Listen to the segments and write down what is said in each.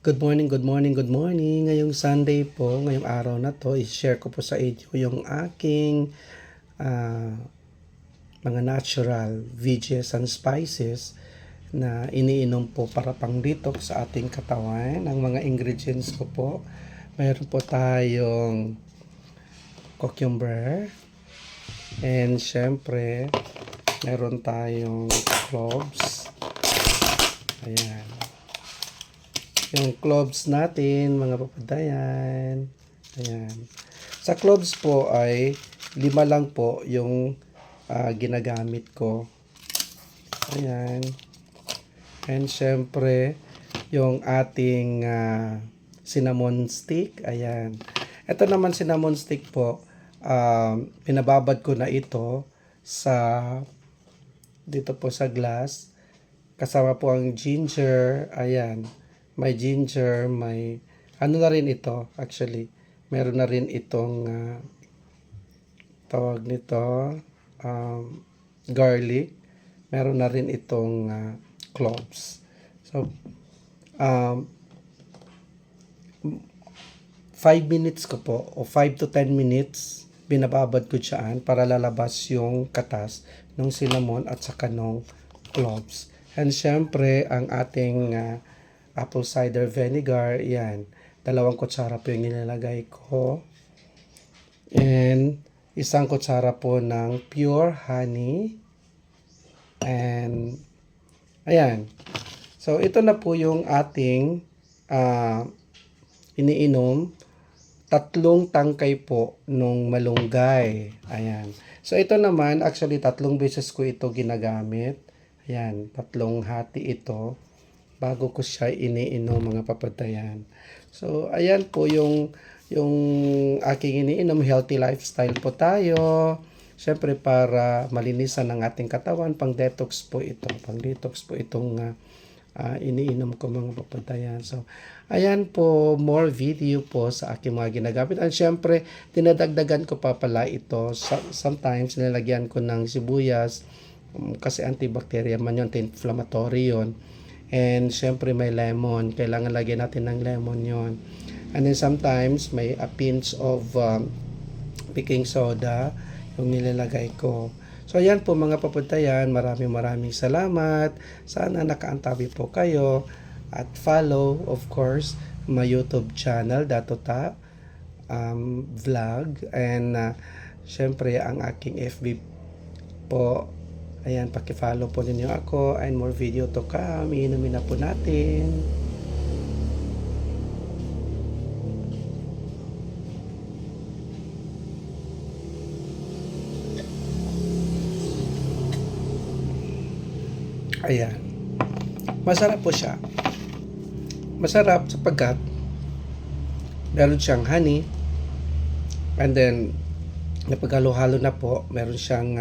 Good morning, good morning, good morning. Ngayong Sunday po, ngayong araw na to, i-share ko po sa inyo yung aking ah, mga natural veggies and spices na iniinom po para pang detox sa ating katawan. Ang mga ingredients ko po, mayroon po tayong cucumber and syempre, meron tayong cloves. Ayan. Yung cloves natin, mga papadayan. Ayan. Sa cloves po ay 5 lang po yung ginagamit ko. Ayan. And syempre, yung ating cinnamon stick. Ayan. Ito naman cinnamon stick po, pinababad ko na ito sa dito po sa glass. Kasama po ang ginger. Ayan. May ginger, may ano na rin ito actually. Meron na rin itong tawag nito garlic. Meron na rin itong cloves. So 5 minutes ko po o 5 to 10 minutes binababad ko dyan para lalabas yung katas ng cinnamon at saka ng cloves. And syempre ang ating apple cider vinegar, yan. 2 kutsara po yung nilalagay ko. And 1 kutsara po ng pure honey. And ayan. So ito na po yung ating iniinom. 3 tangkay po nung malunggay. Ayan. So ito naman, actually 3 beses ko ito ginagamit. Ayan, 3 hati ito bago ko siya iniinom, mga papatayan. So ayan po yung aking iniinom. Healthy lifestyle po tayo. Siyempre para malinisan ang ating katawan, pang detox po ito. Pang detox po itong iniinom ko, mga papatayan. So ayan po, more video po sa aking mga ginagamit. At syempre, dinadagdagan ko pa pala ito. Sometimes, nilalagyan ko ng sibuyas kasi antibacterial man yun, anti-inflammatory yun. And syempre, may lemon. Kailangan lagyan natin ng lemon yun. And then sometimes, may a pinch of baking soda yung nilalagay ko. So ayan po, mga papuntayan, maraming salamat. Sana nakaantabi po kayo at follow of course my YouTube channel Datota vlog, and syempre ang aking FB po. Ayan, paki-follow po ninyo ako, and more video to come. Iinumin na po natin. Ayan. Masarap po siya. Masarap sapagkat meron siyang honey, and then napaghalo-halo na po, meron siyang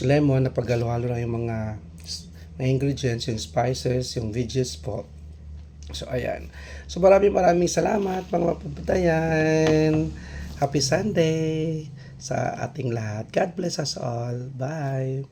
lemon, napaghalo-halo na yung mga ingredients, yung spices, yung veggies po. So ayan. So maraming salamat, mga mapapatayan. Happy Sunday sa ating lahat. God bless us all. Bye.